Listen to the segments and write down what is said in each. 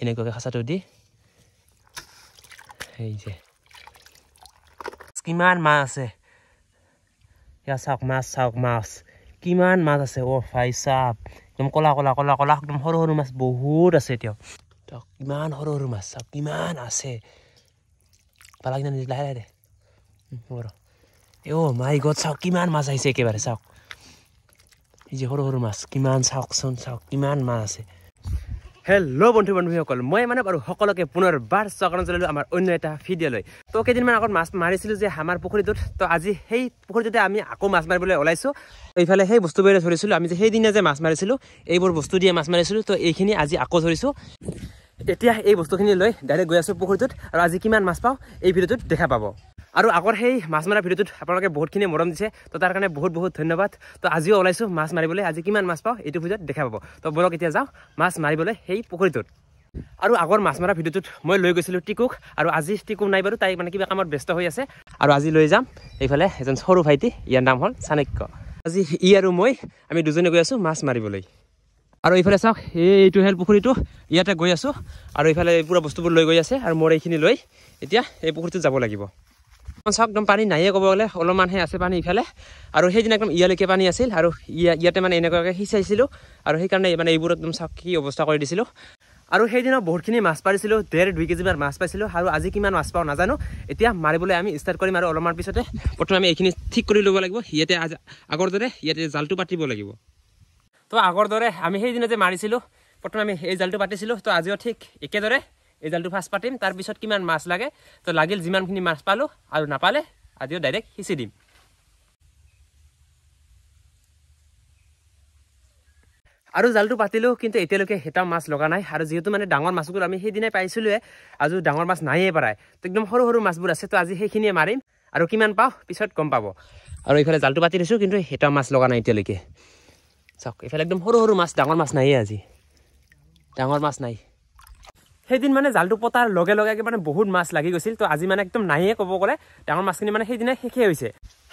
এনেকুৱাকৈ খাচাটো দি এই যে কিমান মাছ আছে ইয়া চাওক মাছ কিমান মাছ আছে অ ভাই চাপ একদম কলা একদম সৰু সৰু মাছ বহুত আছে এতিয়াও কিমান সৰু সৰু মাছ চাওক কিমান আছে পালা কিনা লাহে লাহে দে অ' মাই গড চাওক কিমান মাছ আহিছে একেবাৰে চাওক এই যে সৰু সৰু মাছ কিমান চাওকচোন চাওক কিমান মাছ আছে হেল্ল' বন্ধুসকল মই মানে বাৰু সকলোকে পুনৰবাৰ স্বাগতম জনালোঁ আমাৰ অন্য এটা ভিডিঅ'লৈ তো কেইদিনমান আগত মাছ মাৰিছিলোঁ যে আমাৰ পুখুৰীটোত তো আজি সেই পুখুৰীটোতে আমি আকৌ মাছ মাৰিবলৈ ওলাইছোঁ এইফালে সেই বস্তুবোৰে ধৰিছিলোঁ আমি যে সেইদিনা যে মাছ মাৰিছিলোঁ এইবোৰ বস্তু দিয়ে মাছ মাৰিছিলোঁ তো এইখিনি আজি আকৌ ধৰিছোঁ এতিয়া এই বস্তুখিনি লৈ ডাইৰেক্ট গৈ আছোঁ পুখুৰীটোত আৰু আজি কিমান মাছ পাওঁ এই ভিডিঅ'টোত দেখা পাব আৰু আগৰ সেই মাছ মৰা ভিডিঅ'টোত আপোনালোকে বহুতখিনি মৰম দিছে তো তাৰ কাৰণে বহুত ধন্যবাদ তো আজিও ওলাইছোঁ মাছ মাৰিবলৈ আজি কিমান মাছ পাওঁ এইটো ভিডিঅ'ত দেখা পাব তো বলক এতিয়া যাওঁ মাছ মাৰিবলৈ সেই পুখুৰীটোত আৰু আগৰ মাছ মৰা ভিডিঅ'টোত মই লৈ গৈছিলোঁ টিকুক আৰু আজি টিকু নাই বাৰু তাই মানে কিবা কামত ব্যস্ত হৈ আছে আৰু আজি লৈ যাম এইফালে এজন সৰু ভাইটি ইয়াৰ নাম হ'ল চাণক্য আজি ই আৰু মই আমি দুজনে গৈ আছোঁ মাছ মাৰিবলৈ আৰু এইফালে চাওক এইটো হেল পুখুৰীটো ইয়াতে গৈ আছোঁ আৰু এইফালে পুৰা বস্তুবোৰ লৈ গৈ আছে আৰু মোৰ এইখিনি লৈ এতিয়া এই পুখুৰীটোত যাব লাগিব চাওক একদম পানী নাইয়ে ক'ব গ'লে অলপমানহে আছে পানী ইফালে আৰু সেইদিনা একদম ইয়ালৈকে পানী আছিল আৰু ইয়াতে মানে এনেকুৱাকৈ সিঁচাইছিলোঁ আৰু সেইকাৰণে মানে এইবোৰ একদম চাওক কি অৱস্থা কৰি দিছিলোঁ আৰু সেইদিনা বহুতখিনি মাছ পাৰিছিলোঁ 1.5-2 কেজিমান মাছ পাইছিলোঁ আৰু আজি কিমান মাছ পাওঁ নাজানো এতিয়া মাৰিবলৈ আমি ষ্টাৰ্ট কৰিম আৰু অলপমান পিছতে প্ৰথমে আমি এইখিনি ঠিক কৰি ল'ব লাগিব ইয়াতে আগৰ দৰে ইয়াতে জালটো পাতিব লাগিব তো আগৰ দৰে আমি সেইদিনা যে মাৰিছিলোঁ প্ৰথমে আমি এই জালটো পাতিছিলোঁ তো আজিও ঠিক একেদৰে এই জালটো ফাৰ্ষ্ট পাতিম তাৰপিছত কিমান মাছ লাগে তো লাগিল যিমানখিনি মাছ পালোঁ আৰু নাপালে আজিও ডাইৰেক্ট সিঁচি দিম আৰু জালটো পাতিলোঁ কিন্তু এতিয়ালৈকে এটা মাছ লগা নাই আৰু যিহেতু মানে ডাঙৰ মাছবোৰ আমি সেইদিনাই পাইছিলোঁৱে আজি ডাঙৰ মাছ নাইয়ে পায় তো একদম সৰু সৰু মাছবোৰ আছে তো আজি সেইখিনিয়ে মাৰিম আৰু কিমান পাওঁ পিছত গম পাব আৰু এইফালে জালটো পাতি দিছোঁ কিন্তু এটা মাছ লগা নাই এতিয়ালৈকে চাওক এইফালে একদম সৰু সৰু মাছ ডাঙৰ মাছ নাইয়ে আজি ডাঙৰ মাছ নাই সেইদিন মানে জালটো পতাৰ লগে লগে মানে বহুত মাছ লাগি গৈছিল তো আজি মানে একদম নাইয়ে ক'ব গ'লে ডাঙৰ মাছখিনি মানে সেইদিনাই শেষেই হৈছে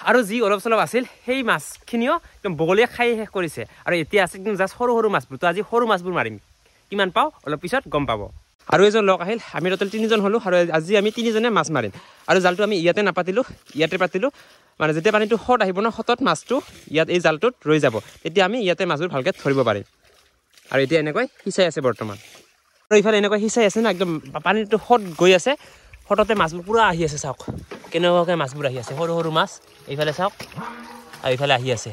আৰু যি অলপ চলপ আছিল সেই মাছখিনিও একদম বগলীয়ে খাই শেষ কৰিছে আৰু এতিয়া আছে একদম জাষ্ট সৰু মাছবোৰ তো আজি সৰু মাছবোৰ মাৰিম কিমান পাওঁ অলপ পিছত গম পাব আৰু এজন লগ আহিল আমি টোটেল 3জন হ'লোঁ আৰু আজি আমি 3জনে মাছ মাৰিম আৰু জালটো আমি ইয়াতে নাপাতিলোঁ ইয়াতে পাতিলোঁ মানে যেতিয়া পানীটো হট আহিব ন হটত মাছটো ইয়াত এই জালটোত ৰৈ যাব তেতিয়া আমি ইয়াতে মাছবোৰ ভালকৈ ধৰিব পাৰিম আৰু এতিয়া এনেকৈ সিঁচাই আছে বৰ্তমান আৰু এইফালে এনেকৈ সিঁচাই আছে না একদম পানীটো হট গৈ আছে হটতে মাছবোৰ পুৰা আহি আছে চাওক কেনেকুৱাকৈ মাছবোৰ আহি আছে সৰু সৰু মাছ এইফালে চাওক আৰু এইফালে আহি আছে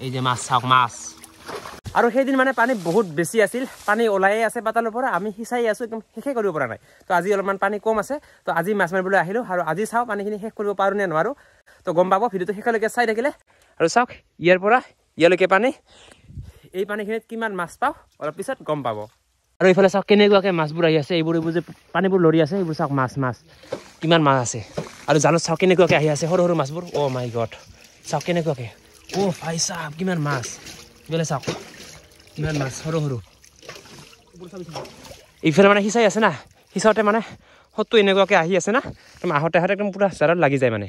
এই যে মাছ চাওক মাছ আৰু সেইদিন মানে পানী বহুত বেছি আছিল পানী ওলাইয়ে আছে পাতালৰ পৰা আমি সিঁচাই আছোঁ একদম শেষে কৰিব পৰা নাই তো আজি অলপমান পানী কম আছে তো আজি মাছ মাৰিবলৈ আহিলোঁ আৰু আজি চাওঁ পানীখিনি শেষ কৰিব পাৰোঁ নে নোৱাৰোঁ তো গম পাব ভিডিঅ'টো শেষলৈকে চাই থাকিলে আৰু চাওক ইয়াৰ পৰা ইয়ালৈকে পানী এই পানীখিনিত কিমান মাছ পাওঁ অলপ পিছত গম পাব আৰু এইফালে চাওক কেনেকুৱাকৈ মাছবোৰ আহি আছে এইবোৰ যে পানীবোৰ লৰি আছে এইবোৰ চাওক মাছ কিমান মাছ আছে আৰু জালত চাওক কেনেকুৱাকৈ আহি আছে সৰু সৰু মাছবোৰ অ' মাই গড চাওক কেনেকুৱাকৈ অ' ভাই চাওক কিমান মাছ এইফালে চাওক কিমান মাছ সৰু এইফালে মানে সিঁচাই আছে না সিঁচাওঁতে মানে সতটো এনেকুৱাকৈ আহি আছে না তোমাৰ আহোঁতে একদম পুৰা জালত লাগি যায় মানে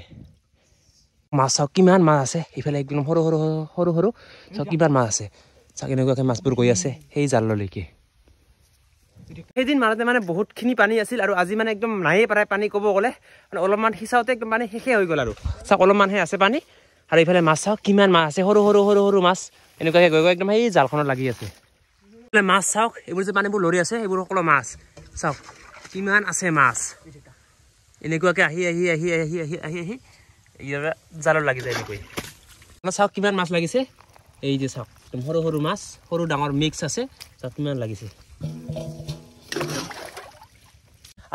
মাছ চাওক কিমান মাছ আছে এইফালে একদম সৰু চাওক কিমান মাছ আছে চাওক এনেকুৱাকৈ মাছবোৰ গৈ আছে সেই জাললৈকে সেইদিন মাৰোঁতে মানে বহুতখিনি পানী আছিল আৰু আজি মানে একদম নাইয়ে পাৰে পানী ক'ব গ'লে মানে অলপমান সিঁচাওঁতে একদম পানী শেষে হৈ গ'ল আৰু চাওক অলপমানহে আছে পানী আৰু এইফালে মাছ চাওক কিমান মাছ আছে সৰু মাছ এনেকুৱাকৈ গৈ একদম সেই জালখনত লাগি আছে মাছ চাওক এইবোৰ যে পানীবোৰ লৰি আছে এইবোৰ সকলো মাছ চাওক কিমান আছে মাছ এনেকুৱাকৈ আহি ইয়াৰ জালত লাগি যায় এনেকৈ চাওক কিমান মাছ লাগিছে এই যে চাওক একদম সৰু মাছ সৰু ডাঙৰ মিক্স আছে চাওক কিমান লাগিছে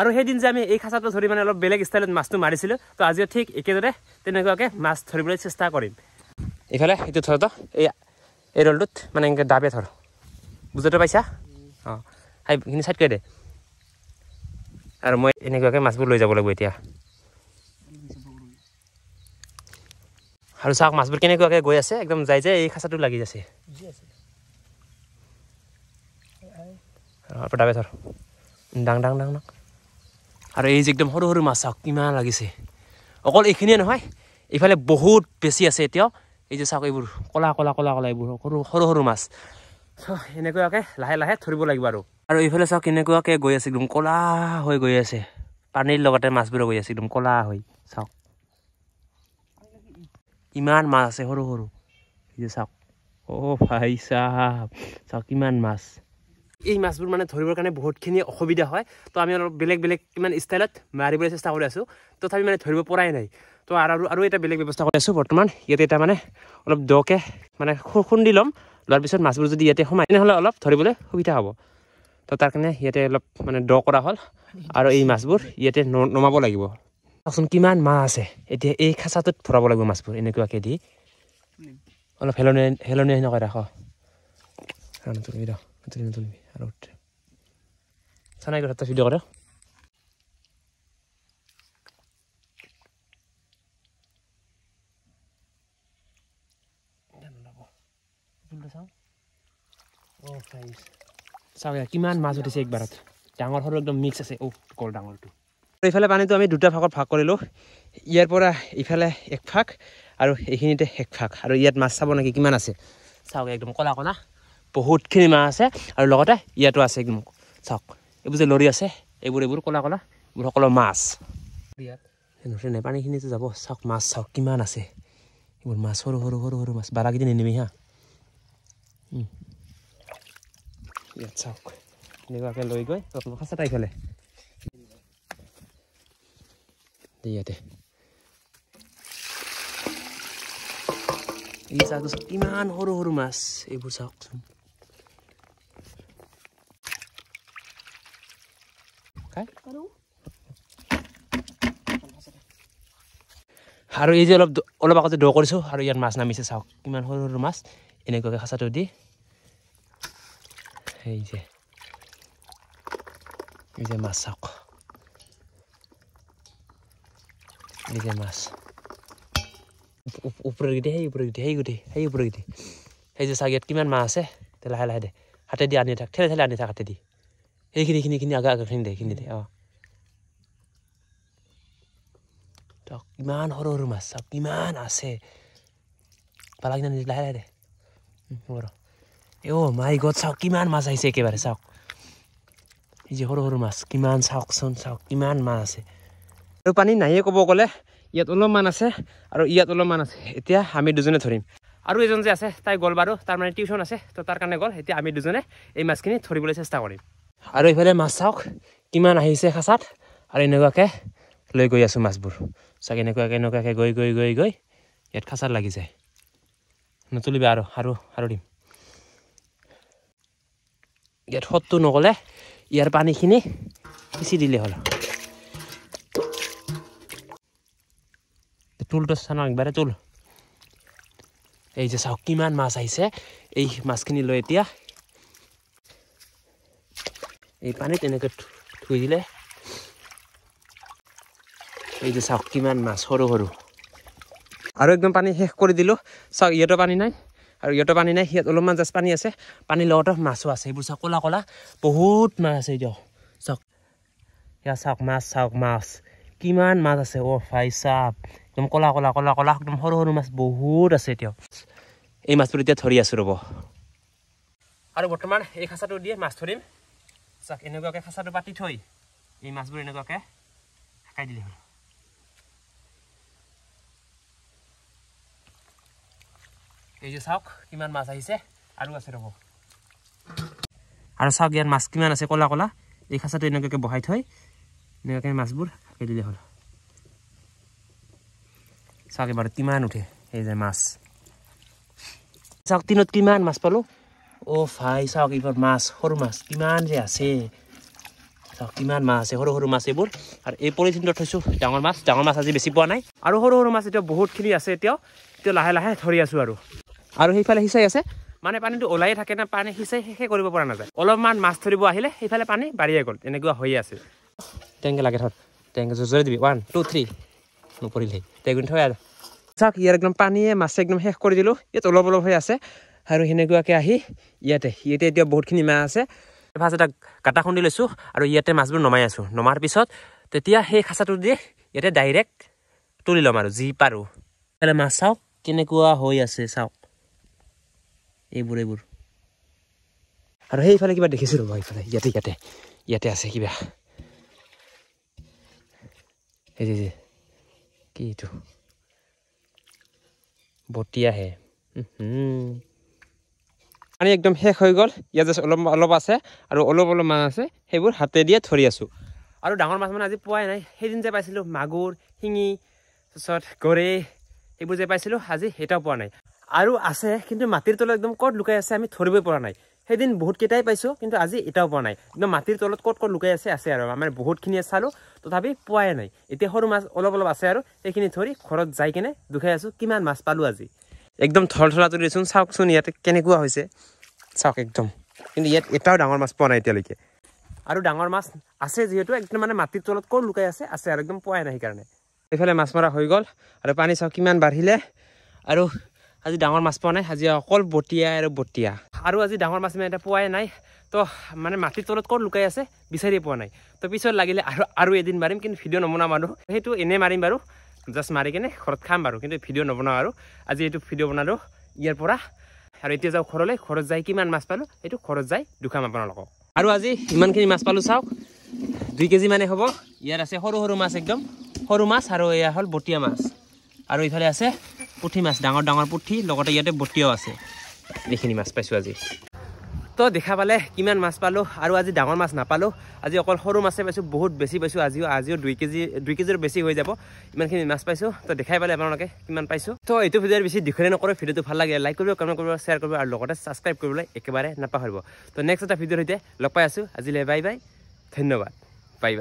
আৰু সেইদিন যে আমি এই খাচাটো ধৰি মানে অলপ বেলেগ ষ্টাইলত মাছটো মাৰিছিলোঁ তো আজিও ঠিক একেদৰে তেনেকুৱাকৈ মাছ ধৰিবলৈ চেষ্টা কৰিম এইফালে এইটো ধৰ এই ৰলটোত মানে এনেকৈ দাবে ধৰ বুজাটো পাইছা অঁ সেইখিনি চাইড কৰি দে আৰু মই এনেকুৱাকৈ মাছবোৰ লৈ যাব লাগিব এতিয়া আৰু চাওক মাছবোৰ কেনেকুৱাকৈ গৈ আছে একদম যাই এই খাচাটো লাগি আছে দাবে ধৰ ডাং আৰু এই যে একদম সৰু মাছ চাওক কিমান লাগিছে অকল এইখিনিয়ে নহয় এইফালে বহুত বেছি আছে এতিয়াও এই যে চাওক এইবোৰ কলা এইবোৰ সৰু মাছ এনেকুৱাকৈ লাহে লাহে ধৰিব লাগিব আৰু এইফালে চাওক কেনেকুৱাকৈ গৈ আছে একদম ক'লা হৈ গৈ আছে পানীৰ লগতে মাছবোৰো গৈ আছে একদম ক'লা হৈ চাওক ইমান মাছ আছে সৰু সৰু চাওক ভাই চাওক কিমান মাছ এই মাছবোৰ মানে ধৰিবৰ কাৰণে বহুতখিনি অসুবিধা হয় তো আমি অলপ বেলেগ বেলেগ কিমান ষ্টাইলত মাৰিবলৈ চেষ্টা কৰি আছোঁ তথাপি মানে ধৰিব পৰাই নাই তো আৰু এটা বেলেগ ব্যৱস্থা কৰি আছোঁ বৰ্তমান ইয়াতে এটা মানে অলপ দকৈ মানে খুন্দি ল'ম লোৱাৰ পিছত মাছবোৰ যদি ইয়াতে সোমাই তেনেহ'লে অলপ ধৰিবলৈ সুবিধা হ'ব তো তাৰ কাৰণে ইয়াতে অলপ মানে দ কৰা হ'ল আৰু এই মাছবোৰ ইয়াতে নমাব লাগিব চাওকচোন কিমান মাছ আছে এতিয়া এই খাঁচাটোত ভৰাব লাগিব মাছবোৰ এনেকুৱাকৈ দি অলপ হেলনীয়া নকৰাই ৰাখ নতুলিবি আৰু চানাই কথা ভিডিঅ' কৰে চাওক কিমান মাছ উঠিছে একবাৰত ডাঙৰ সৰু একদম মিক্স আছে কল ডাঙৰটো এইফালে পানীটো আমি দুটা ভাগত ভাগ কৰিলোঁ ইয়াৰ পৰা ইফালে এক ভাগ আৰু এইখিনিতে এক ভাগ আৰু ইয়াত মাছ চাব নেকি কিমান আছে চাওক একদম ক'লা ক'লা বহুতখিনি মাছ আছে আৰু লগতে ইয়াতো আছে একদম চাওক এইবোৰ যে লৰি আছে এইবোৰ ক'লা ক'লা এইবোৰ সকলো মাছ নাই পানীখিনিতো যাব চাওক মাছ চাওক কিমান আছে এইবোৰ মাছ সৰু সৰু সৰু সৰু মাছ বাৰাকেইদিন নিনিবি হা ইয়াত চাওক এনেকুৱাকৈ লৈ গৈ খাঁচাটা ইফালে ইয়াতে এই চাওক কিমান সৰু সৰু মাছ এইবোৰ চাওকচোন আৰু এই যে অলপ আগতে দ কৰিছোঁ আৰু ইয়াত মাছ নামিছে চাওক কিমান সৰু সৰু মাছ এনেকুৱাকৈ খাঁচাটো দি এই যে মাছ চাওক এই যে মাছ ওপৰকেইটি সেই ওপৰকেইটি সেই যে চাওক ইয়াত কিমান মাছ আছে লাহে লাহে দে হাতে দি আনি থাক ঠেলে আনি থাক হাতে দি সেইখিনি আগৰখিনি দে কিমান সৰু সৰু মাছ চাওক কিমান আছে পালাকিনা নিদি লাহে লাহে দে মাই গড চাওক কিমান মাছ আহিছে একেবাৰে চাওক এই যে সৰু সৰু মাছ কিমান চাওকচোন চাওক কিমান মাছ আছে আৰু পানী নাহিয়ে ক'ব গ'লে ইয়াত অলপমান আছে আৰু ইয়াত অলপমান আছে এতিয়া আমি দুজনে ধৰিম আৰু এজন যে আছে তাই গ'ল বাৰু তাৰ মানে টিউশ্যন আছে তো তাৰ কাৰণে গ'ল এতিয়া আমি দুজনে এই মাছখিনি ধৰিবলৈ চেষ্টা কৰিম আৰু এইফালে মাছ চাওক কিমান আহিছে খাঁচাত আৰু এনেকুৱাকৈ লৈ গৈ আছোঁ মাছবোৰ চাওক এনেকুৱাকৈ গৈ ইয়াত খাঁচাত লাগি যায় নতুলিবি আৰু দিম ইয়াত সতটো নগ'লে ইয়াৰ পানীখিনি সিঁচি দিলে হ'ল তুলটো চাওঁ একবাৰে তুল এই যে চাওক কিমান মাছ আহিছে এই মাছখিনি লৈ এতিয়া এই পানীত এনেকৈ থৈ দিলে এই যে চাওক কিমান মাছ সৰু সৰু আৰু একদম পানী শেষ কৰি দিলোঁ চাওক ইয়াতো পানী নাই আৰু ইয়াতো পানী নাই ইয়াত অলপমান জাষ্ট পানী আছে পানীৰ লগতো মাছো আছে এইবোৰ চাওক ক'লা ক'লা বহুত মাছ আছে এতিয়া চাওক ইয়াত চাওক মাছ কিমান মাছ আছে ভাই চাপ একদম ক'লা একদম সৰু সৰু মাছ বহুত আছে এতিয়াও এই মাছবোৰ এতিয়া ধৰি আছোঁ ৰ'ব আৰু বৰ্তমান এই খাঁচাটো দিয়ে মাছ ধৰিম চাওক এনেকুৱাকৈ খাঁচাটো পাতি থৈ এই মাছবোৰ এনেকুৱাকৈ শাকাই দিলে হ'ল এই যে চাওক কিমান মাছ আহিছে আৰু আছে ৰ'ব আৰু চাওক ইয়াত মাছ কিমান আছে ক'লা ক'লা এই খাঁচাটো এনেকুৱাকৈ বহাই থৈ এনেকুৱাকৈ মাছবোৰ শাকাই দিলে হ'ল চাওক এবাৰ কিমান উঠে এই যে মাছ চাওক দিনত কিমান মাছ পালোঁ ভাই চাওক এইবাৰ মাছ সৰু মাছ কিমান যে আছে চাওক কিমান মাছ আছে সৰু মাছ এইবোৰ আৰু এই পলিথিনটো থৈছোঁ ডাঙৰ মাছ আজি বেছি পোৱা নাই আৰু সৰু মাছ এতিয়া বহুতখিনি আছে এতিয়া লাহে লাহে ধৰি আছোঁ আৰু সেইফালে সিঁচাই আছে মানে পানীটো ওলাই থাকে না পানী সিঁচাই শেষে কৰিব পৰা নাযায় অলপমান মাছ ধৰিব আহিলে সেইফালে পানী বাঢ়িয়ে গ'ল এনেকুৱা হৈয়ে আছে টেংকে লাগে টেংকে জোৰে দিবি 1 2 3 নপৰিলেই টেগুন থৈ আৰু চাওক ইয়াৰ একদম পানীয়ে মাছে একদম শেষ কৰি দিলোঁ ইয়াত অলপ হৈ আছে আৰু সেনেকুৱাকৈ আহি ইয়াতে এতিয়া বহুতখিনি মাছ আছে ফাৰ্ষ্ট এটা কাটা খুন্দি লৈছোঁ আৰু ইয়াতে মাছবোৰ নমাই আছোঁ নমাৰ পিছত তেতিয়া সেই খাঁচাটো দিয়ে ইয়াতে ডাইৰেক্ট তুলি ল'ম আৰু যি পাৰোঁ মাছ চাওক কেনেকুৱা হৈ আছে চাওক এইবোৰ আৰু সেইফালে কিবা দেখিছোঁ ৰ'ব এইফালে ইয়াতে আছে কিবা এই যে কি এইটো বটিয়াহে পানী একদম শেষ হৈ গ'ল ইয়াত জাষ্ট অলপ আছে আৰু অলপ মাছ আছে সেইবোৰ হাতে দিয়ে ধৰি আছোঁ আৰু ডাঙৰ মাছ মানে আজি পোৱাই নাই সেইদিন যে পাইছিলোঁ মাগুৰ শিঙি তাৰপিছত গৰৈ সেইবোৰ যে পাইছিলোঁ আজি এটাও পোৱা নাই আৰু আছে কিন্তু মাটিৰ তলত একদম ক'ত লুকাই আছে আমি ধৰিবই পৰা নাই সেইদিন বহুতকেইটাই পাইছোঁ কিন্তু আজি এটাও পোৱা নাই একদম মাটিৰ তলত ক'ত লুকাই আছে আৰু আমাৰ বহুতখিনি চালোঁ তথাপি পোৱাই নাই এতিয়া সৰু মাছ অলপ আছে আৰু সেইখিনি ধৰি ঘৰত যাই কিনে দুখাই আছোঁ কিমান মাছ পালোঁ আজি একদম থলথলা তুলি দিছোঁ চাওকচোন ইয়াতে কেনেকুৱা হৈছে চাওক একদম কিন্তু ইয়াত এটাও ডাঙৰ মাছ পোৱা নাই এতিয়ালৈকে আৰু ডাঙৰ মাছ আছে যিহেতু একদম মানে মাটিৰ তলত ক'ত লুকাই আছে আৰু একদম পোৱাই নাই সেইকাৰণে এইফালে মাছ মৰা হৈ গ'ল আৰু পানী চাওক কিমান বাঢ়িলে আৰু আজি ডাঙৰ মাছ পোৱা নাই আজি অকল বটিয়া আৰু আজি ডাঙৰ মাছ ইমান এটা পোৱাই নাই তো মানে মাটিৰ তলত ক'ত লুকাই আছে বিচাৰিয়ে পোৱা নাই তো পিছত লাগিলে আৰু এদিন মাৰিম কিন্তু ভিডিঅ' নবনাম আৰু সেইটো এনেই মাৰিম বাৰু জাষ্ট মাৰি কিনে ঘৰত খাম বাৰু কিন্তু ভিডিঅ' নবনাওঁ আৰু আজি এইটো ভিডিঅ' বনালোঁ ইয়াৰ পৰা আৰু এতিয়া যাওঁ ঘৰত যাই কিমান মাছ পালোঁ এইটো ঘৰত যাই দুখাম আপোনালোকক আৰু আজি ইমানখিনি মাছ পালোঁ চাওক 2 কেজি মানে হ'ব ইয়াত আছে সৰু মাছ একদম সৰু মাছ আৰু এয়া হ'ল বটিয়া মাছ আৰু ইফালে আছে পুঠি মাছ ডাঙৰ পুঠি লগতে ইয়াতে বটিয়াও আছে এইখিনি মাছ পাইছোঁ আজি তো দেখা পালে কিমান মাছ পালোঁ আৰু আজি ডাঙৰ মাছ নাপালোঁ আজি অকল সৰু মাছে পাইছোঁ বহুত বেছি পাইছোঁ আজিও 2 কেজিৰ বেছি হৈ যাব ইমানখিনি মাছ পাইছোঁ তো দেখাই পালে আপোনালোকে কিমান পাইছোঁ তো এইটো ভিডিঅ'ৰ বেছি দীঘলীয়া নকৰোঁ ভিডিঅ'টো ভাল লাগে লাইক কৰিব কমেণ্ট কৰিব শ্বেয়াৰ কৰিব আৰু লগতে ছাবস্ক্ৰাইব কৰিবলৈ একেবাৰে নাপাহৰিব তো নেক্সট এটা ভিডিঅ'ৰ সৈতে লগ পাই আছোঁ আজিলৈ বাই ধন্যবাদ বাই